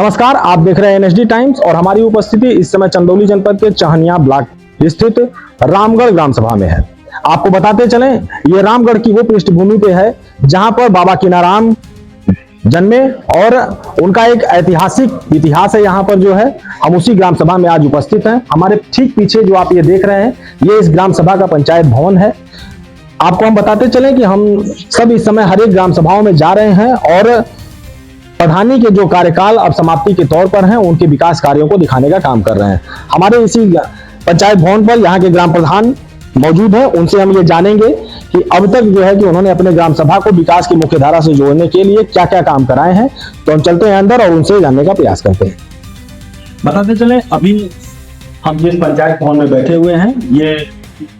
नमस्कार, आप देख रहे हैं एनएसडी टाइम्स और हमारी उपस्थिति इस समय चंदौली जनपद के चहनिया ब्लॉक स्थित रामगढ़ ग्राम सभा में है। आपको बताते चलें, ये रामगढ़ की वो पृष्ठभूमि पे है जहां पर बाबा कीनाराम जन्मे और उनका एक ऐतिहासिक इतिहास है। यहाँ पर जो है हम उसी ग्राम सभा में आज उपस्थित हैं। हमारे ठीक पीछे जो आप ये देख रहे हैं, ये इस ग्राम सभा का पंचायत भवन है। आपको हम बताते चलें कि हम सब इस समय हर एक ग्राम सभाओं में जा रहे हैं और प्रधानी के जो कार्यकाल अब समाप्ति के तौर पर हैं, उनके विकास कार्यों को दिखाने का काम कर रहे हैं। हमारे इसी पंचायत भवन पर यहाँ के ग्राम प्रधान मौजूद हैं, उनसे हम ये जानेंगे कि अब तक जो है कि उन्होंने अपने ग्राम सभा को विकास की मुख्य धारा से जोड़ने के लिए क्या क्या काम कराए हैं। तो हम चलते हैं अंदर और उनसे जानने का प्रयास करते हैं। बताते चले, अभी हम जिस पंचायत भवन में बैठे हुए हैं, ये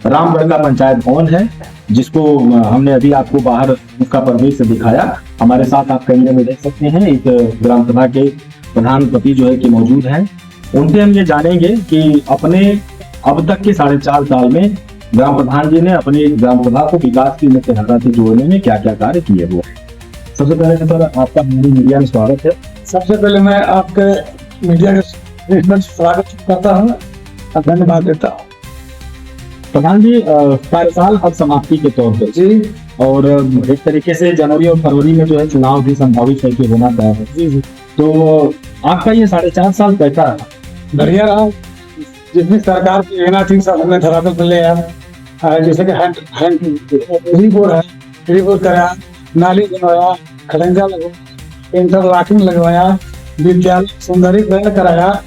रामगढ़ का पंचायत भवन है, जिसको हमने अभी आपको बाहर उसका परिवेश से दिखाया। हमारे साथ आप कैमरे में देख सकते हैं, इस ग्राम सभा के प्रधानपति जो है कि मौजूद हैं। उनसे हम ये जानेंगे कि अपने अब तक के 4.5 साल में ग्राम प्रधान जी ने अपनी ग्राम सभा को विकास की मुख्य धारा से जोड़ने में क्या क्या कार्य किए हुए हैं। सबसे पहले सर, आपका हमारी मीडिया में स्वागत है। सबसे पहले मैं आपके मीडिया के स्वागत करता हूँ, धन्यवाद देता हूँ। प्रधान जी, कार्यकाल अब समाप्ति के तौर पर जी, और एक तरीके से जनवरी और फरवरी में जो है चुनाव भी संभावित है कि होना तय है। जी, तो आपका ये 4.5 साल कैसा रहा? बढ़िया रहा। जितनी सरकार की लेना थी सब हमने धरातल पर ले आया। जैसे कि रिपोर्ट कराया, नाली बनवाया, खड़ंजा लगवाया, इंटरलॉकिंग लगवाया, विद्यालय सुंदरीकरण कराया।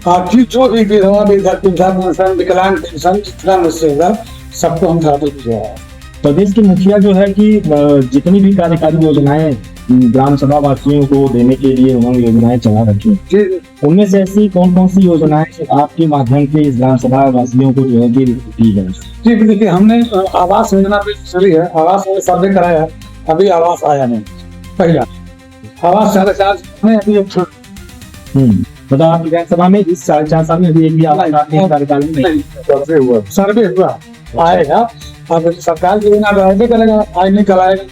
आपकी जो भी विधवा पेंशन, विकलांग पेंशन, जितना मुझसे होगा सबको हम धरातल पर ले आया। प्रदेश की मुखिया जो है कि जितनी भी कार्यकारी योजनाएं ग्राम सभा वासियों को देने के लिए उन्होंने योजनाएं चला रखी हैं, उनमें से ऐसी कौन कौन सी योजनाएं आपके माध्यम से इस ग्राम सभा वासियों को जो है कि दी जाए? जी, देखिए हमने आवास योजना पे चली है, आवास में सर्वे कराया, अभी आवास आया नहीं। पहला आवास 4.5 में अभी मतलब आप ग्राम सभा में इस 4.5 साल में अभी एक भी आवास कार्यकाल में नहीं सर्वे हुआ आएगा। अब सरकार की योजना राइटे करेगा, आज नहीं कराएगा।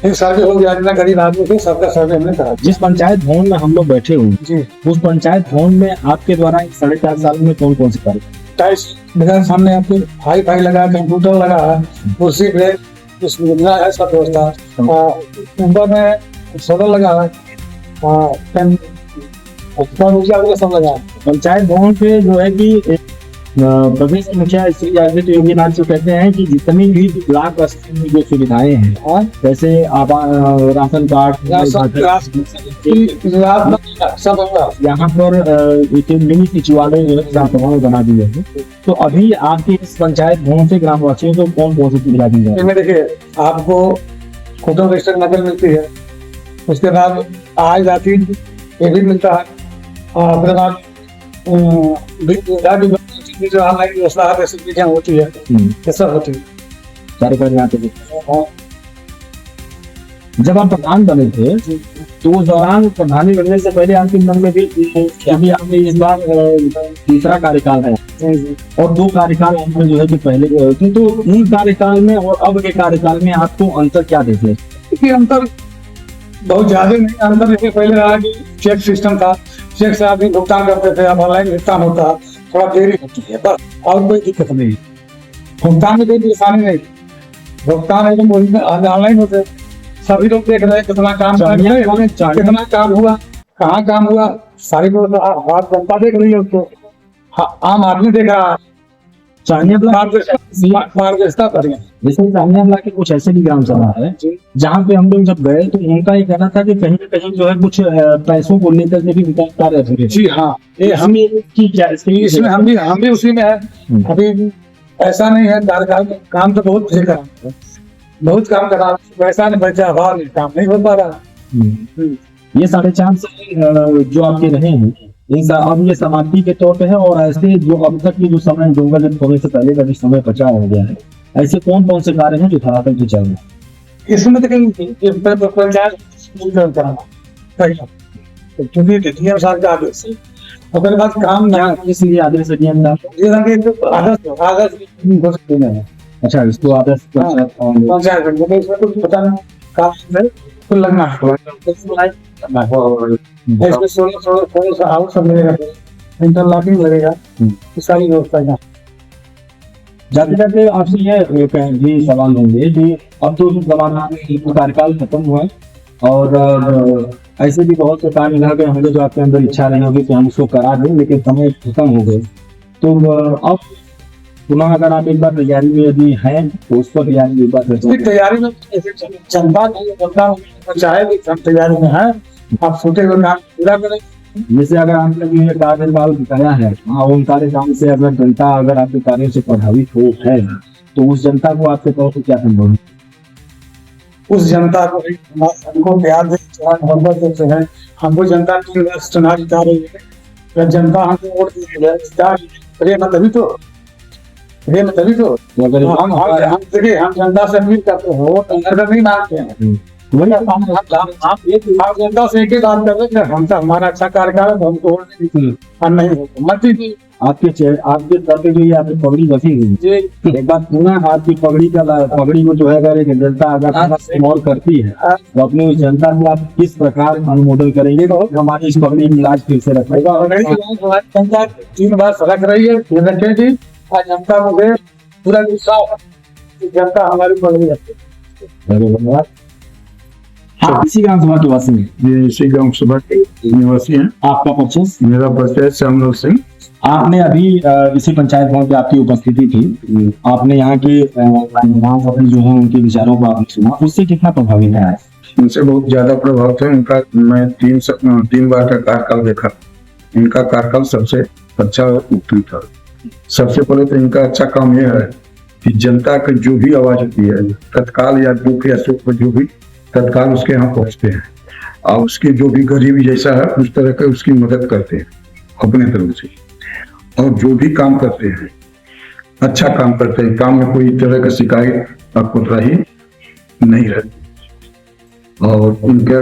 एक सर्वे हो गया, जितना गरीब आदमी थे सबका सर्वे हमने करा। जिस पंचायत भवन में हम लोग बैठे हुए जी, उस पंचायत भवन में आपके द्वारा 4.5 साल में कौन कौन से कार्य? टाइल्स लगा, सामने आपके हाई लगा, कंप्यूटर लगा है, कुर्सी ब्रेक सुविधा है, सब व्यवस्था। ऊपर में सोलर लगा है, सब लगा है। पंचायत भवन पे जो है कि प्रदेश के मुखिया श्री योगी नाथ जी कहते हैं कि जितनी भी ब्लॉक स्तर में जो सुविधाएं हैं, जैसे राशन कार्ड, सब होगा यहाँ पर मिनी सचिवालय जो है ग्राम सभा में बना दिए हैं। तो अभी आपके इस पंचायत भवन से ग्रामवासियों को कौन कौन सी सुविधा दी जाए? इसमें देखिए आपको फोटो रजिस्टर नकल मिलती है, उसके बाद आज जाती ये भी मिलता है, और उसके बाद जो ऑनलाइन व्यवस्था है चीजें होती है, ये सब होती है। सारे कार्य यहाँ पे। जब आप प्रधान बने थे तो उस दौरान प्रधानी बनने से पहले आपके मन में भी अभी आपने इस बार तीसरा कार्यकाल है और 2 कार्यकाल आपने जो है कि पहले के होते, तो उन कार्यकाल में और अब के कार्यकाल में आपको अंतर क्या देते हैं? देखिए अंतर बहुत ज्यादा नहीं, अंतर जैसे पहले रहा कि चेक सिस्टम था, चेक से आदमी भुगतान करते थे, अब ऑनलाइन भुगतान होता है, थोड़ा देरी होती है, बस और कोई दिक्कत नहीं। भुगतान में कोई परेशानी नहीं, भुगतान एकदम ऑनलाइन होते, सभी लोग देख रहे हैं कितना काम कितना काम हुआ, कहाँ काम हुआ, सारी बात जनता देख रही है उसको, आम आदमी देख रहा है। मार्गदर्शिता करेंगे। जैसे चांदिया ब्लॉक के कुछ ऐसे भी ग्राम सभा है जहाँ पे हम लोग जब गए तो उनका ये कहना था कि कहीं न कहीं जो है कुछ पैसों को लेकर के भी विकास कार्य अधूरे। जी हाँ, ये हम इसमें हम भी उसी में है। अभी ऐसा नहीं है, कार्यकाल में काम तो बहुत काम करा, पैसा नहीं बचा, अभाव नहीं, काम नहीं हो पा रहा। ये 4.5 साल जो आपके रहे हैं, अब ये समाप्ति के तौर पे है और ऐसे जो अब तक की जो समय डूंगा जब होने से पहले का जो समय बचा हो गया है, ऐसे कौन कौन से कार्य हैं जो धरातल पे चल रहे हैं? इसमें तो पंचायत क्योंकि डीएम साहब का आदेश है, अपने पास काम नहीं, इसलिए आदेश डीएम आदर्श अच्छा, इसको आदर्श पंचायत इसमें कुछ पता नहीं। काम में तो लगना है, करना है। और इसमें सोलर सा हाउस सब मिलेगा, इंटरलॉकिंग लगेगा, ये सारी व्यवस्था यहाँ। जाते जाते आपसे ये एक भी सवाल होंगे कि अब तो जमाना में कार्यकाल खत्म हुआ है और ऐसे भी बहुत से काम यहाँ के होंगे जो आपके अंदर इच्छा रही होगी कि हम उसको करा दें, लेकिन समय खत्म हो गए। तो अब पुनः अगर आप एक बार तैयारी में यदि हैं तो उस पर तैयारी एक बार इसकी तैयारी में जनता चाहे कि हम तैयारी में है, आप सोचे हुए काम पूरा करें। जैसे अगर आपने जो ये कार्यकाल बताया है, उन कार्यकाल से अगर जनता अगर आपके कार्यों से प्रभावित हो है तो उस जनता को आपके तौर पर क्या संभव है? उस जनता को हमको प्यार मोहब्बत देते हैं, हमको जनता 3 वर्ष चुनाव जिता रही है, जब जनता हमको वोट दी है, प्रेम तभी तो अगर हम देखिए, हम जनता से अपील करते हैं, वोट अंदर नहीं मांगते हैं। वही हम जनता से एक ही बात कर रहे हैं, हम तो हमारा अच्छा कार्यकाल है तो हमको वोट दीजिए, और नहीं मत दीजिए। आपके सर पे जो ये आपकी पगड़ी बची हुई है, एक बात पुनः आपकी पगड़ी को जो है अगर एक जनता अगर इस्तेमाल करती है तो अपनी उस जनता को आप किस प्रकार अनुमोदन करेंगे तो हमारी इस पगड़ी की इलाज फिर से रखेगा? जनता 3 वर्ष रख रही है, फिर रखेगी। आज जनता को पूरा विश्वास है, जनता हमारी पगड़ी रखती है। धन्यवाद। आप इसी ग्राम सभा के वासी हैं? ये इसी गांव सभा के निवासी हैं। आपका परिचय? मेरा परिचय श्यामलाल सिंह। आपने अभी इसी पंचायत भवन पे आपकी उपस्थिति थी, आपने यहाँ के महासभा जो है उनके विचारों को आपने सुना, उससे कितना प्रभावित है? उनसे बहुत ज्यादा प्रभाव थे। उनका मैं 3 बार का कार्यकाल देखा, इनका कार्यकाल सबसे अच्छा उत्तम था। सबसे पहले तो इनका अच्छा काम यह है कि जनता की जो भी आवाज होती है तत्काल या दुख या सुख जो भी तत्काल उसके यहाँ पहुंचते हैं, और उसकी जो भी गरीबी जैसा है उस तरह के उसकी मदद करते हैं अपने तरफ से, और जो भी काम करते हैं अच्छा काम करते हैं, काम में कोई तरह का शिकायत और कोताही नहीं रहती। और इनका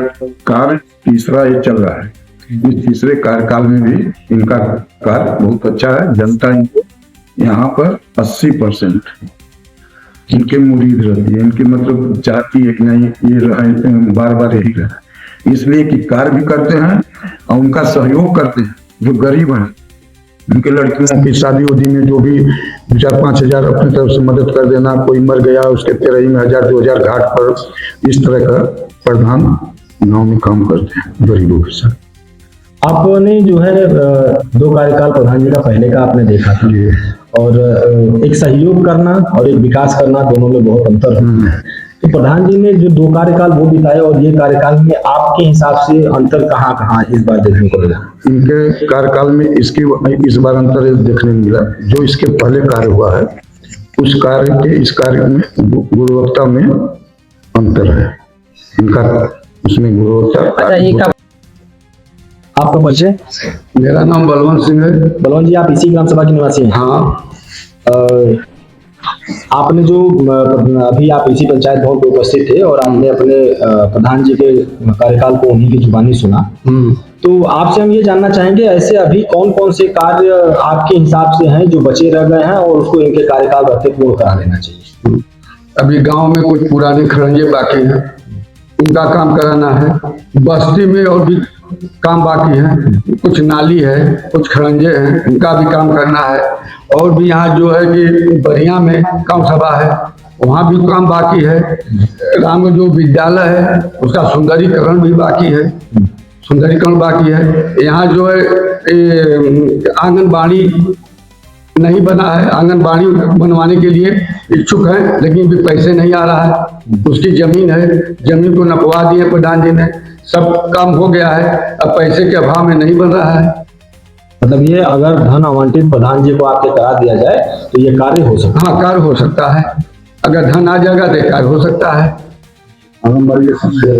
कार्य तीसरा ये चल रहा है, इस तीसरे कार्यकाल में भी इनका कार्य बहुत अच्छा है। जनता इनको यहाँ पर 80% इनके मुरीद रहती है, इनकी मतलब चाहती है कि नहीं ये रहे, बार बार यही रहे, इसलिए कि कार्य भी करते हैं और उनका सहयोग करते हैं। जो गरीब हैं उनके लड़कियों की शादी उदी में जो भी 4-5 हजार अपनी तरफ से मदद कर देना, कोई मर गया उसके 13 में 1000-2000 घाट पर, इस तरह का प्रधान गाँव में काम करते हैं गरीबों के साथ। आपने जो है 2 कार्यकाल प्रधान जी का पहले का आपने देखा था, और एक सहयोग करना और एक विकास करना दोनों में बहुत अंतर है। तो प्रधान जी ने जो 2 कार्यकाल वो बिताए और ये कार्यकाल में आपके हिसाब से अंतर कहाँ कहाँ इस बार देखने को मिला? इनके कार्यकाल में इस बार अंतर देखने मिला, जो इसके पहले कार्य हुआ है उस कार्य के इस कार्य में गुणवत्ता में अंतर है। इनका उसमें गुणवत्ता। अच्छा, आपका परिचय? मेरा नाम बलवंत सिंह है। बलवंत जी, आप इसी ग्राम सभा के निवासी हैं? हाँ। आपने जो अभी आप इसी पंचायत भवन पे उपस्थित थे और आपने अपने प्रधान जी के कार्यकाल को उन्हीं की जुबानी सुना, तो आपसे हम ये जानना चाहेंगे ऐसे अभी कौन कौन से कार्य आपके हिसाब से हैं जो बचे रह गए हैं और उसको इनके कार्यकाल रहते पूर्ण करा देना चाहिए? अभी गांव में कुछ पुराने खरंजे बाकी हैं, उनका काम कराना है। बस्ती में और भी काम बाकी है, कुछ नाली है, कुछ खरंजे हैं, उनका भी काम करना है। और भी यहाँ जो है कि बढ़िया में गांव सभा है, वहाँ भी काम बाकी है। राम जो विद्यालय है उसका सुंदरीकरण भी बाकी है, यहाँ जो है आंगनबाड़ी नहीं बना है, आंगनबाड़ी बनवाने के लिए इच्छुक हैं लेकिन भी पैसे नहीं आ रहा है। उसकी जमीन है, जमीन को नपवा दिए प्रधान जी ने, सब काम हो गया है, अब पैसे के अभाव में नहीं बन रहा है। मतलब ये अगर धन आवंटित प्रधान जी को आपके करा दिया जाए तो ये कार्य हो सकता है? हाँ, कार्य हो सकता है, अगर धन आ जाएगा तो कार्य हो सकता है।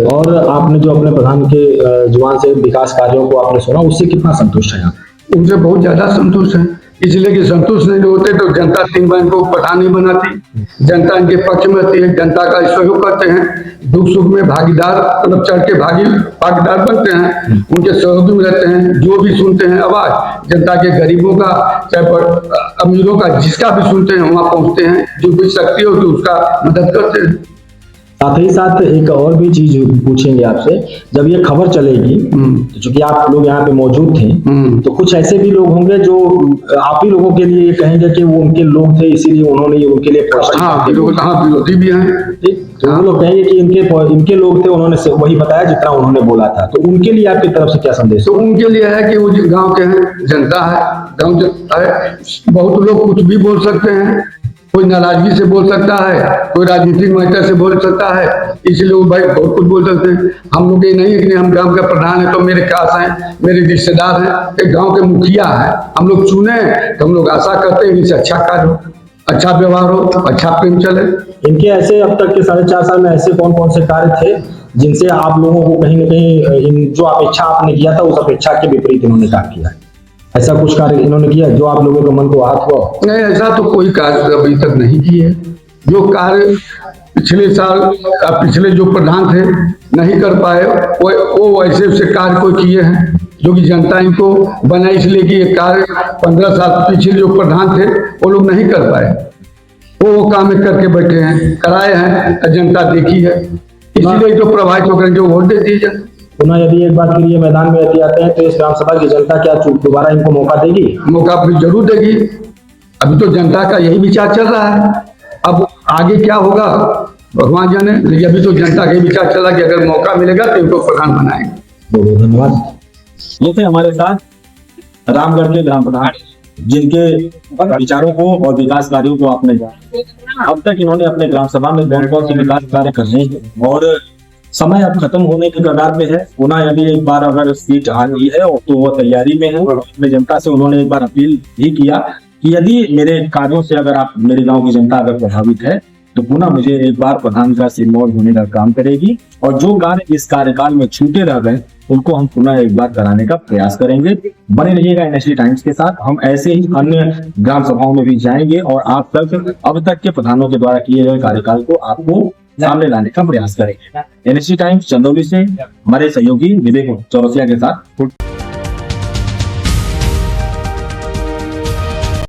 और आपने जो अपने प्रधान के जुबान से विकास कार्यों को आपने सुना, उससे कितना संतुष्ट है आप? उनसे बहुत ज्यादा संतुष्ट है, इसलिए कि संतुष्ट नहीं होते तो जनता 3 बार को प्रधान नहीं बनाती। जनता इनके पक्ष में रहती है, जनता का सहयोग करते हैं, दुख सुख में भागीदार मतलब चढ़ के भागीदार बनते हैं, उनके सहयोग में रहते हैं। जो भी सुनते हैं आवाज जनता के, गरीबों का चाहे अमीरों का, जिसका भी सुनते हैं वहाँ पहुँचते हैं, जो भी शक्ति होती है उसका मदद करते हैं। साथ ही साथ एक और भी चीज पूछेंगे आपसे, जब ये खबर चलेगी तो चूंकि आप लोग यहाँ पे मौजूद थे, तो कुछ ऐसे भी लोग होंगे जो आप ही लोगों के लिए कहेंगे कि वो उनके लोग थे इसीलिए उन्होंने ये उनके लिए पोस्टर हाँ विरोधी भी हैं। ठीक, तो वो लोग कहेंगे कि इनके लोग थे, उन्होंने वही बताया जितना उन्होंने बोला था, तो उनके लिए आपकी तरफ से क्या संदेश? तो उनके लिए है कि वो गांव के हैं, जनता है, गांव जनता है। बहुत लोग कुछ भी बोल सकते हैं, कोई नाराजगी से बोल सकता है, कोई राजनीतिक मैटर से बोल सकता है, इसलिए वो भाई बहुत कुछ बोल सकते हैं। हम लोग ये नहीं है कि हम गांव का प्रधान है तो मेरे खास हैं, मेरे रिश्तेदार हैं, एक गांव के मुखिया है, हम लोग चुने तो हम लोग आशा करते हैं कि इससे अच्छा कार्य हो, अच्छा व्यवहार हो, अच्छा प्रेम चले। इनके ऐसे अब तक के 4.5 साल में ऐसे कौन कौन से कार्य थे जिनसे आप लोगों को कहीं ना कहीं जो अपेक्षा आपने किया था उस अपेक्षा के विपरीत इन्होंने काम किया? ऐसा कुछ कार्य इन्होंने किया जो आप लोगों के मन को आहत हुआ? नहीं, ऐसा तो कोई कार्य अभी तक नहीं किए। जो कार्य पिछले साल पिछले जो प्रधान थे नहीं कर पाए, वो ऐसे कार्य कोई किए हैं जो कि जनता इनको बना, इसलिए कि ये कार्य 15 साल पीछे जो प्रधान थे वो लोग नहीं कर पाए, वो काम करके बैठे हैं, कराए हैं, जनता देखी है, इसलिए तो प्रभावित होकर जो वोट दे दीजिए। पुनः यदि एक बार फिर ये मैदान में यदि आते हैं तो इस ग्राम सभा की जनता क्या दोबारा इनको मौका देगी? मौका भी जरूर देगी। अभी तो जनता का यही विचार चल रहा है, अब आगे क्या होगा भगवान जाने, लेकिन अभी तो जनता का यही विचार चल रहा है कि अगर मौका मिलेगा तो इनको प्रधान बनाएंगे। बहुत बहुत धन्यवाद। ये थे हमारे साथ रामगढ़ के ग्राम प्रधान, जिनके विचारों को और विकास कार्यों को आपने जाना। अब तक इन्होंने अपने ग्राम सभा में कौन कौन से विकास कार्य करने हैं और समय अब खत्म होने के कगार में है। पुनः यदि एक बार अगर सीट आ गई है तो वो तैयारी में है और अपने जनता से उन्होंने एक बार अपील भी किया कि यदि मेरे कार्यों से अगर आप मेरे गांव की जनता अगर प्रभावित है तो पुनः मुझे एक बार प्रधान का सिरमौर होने का काम करेगी और जो कार्य इस कार्यकाल में छूटे रह गए उनको हम पुनः एक बार कराने का प्रयास करेंगे। बने रहिएगा एनएसडी टाइम्स के साथ, हम ऐसे ही अन्य ग्राम सभाओं में भी जाएंगे और आप तक अब तक के प्रधानों के द्वारा किए गए कार्यकाल को आपको सामने लाने का प्रयास करेंगे। एनएसडी टाइम्स चंदौली से हमारे सहयोगी विवेक चौरसिया के साथ।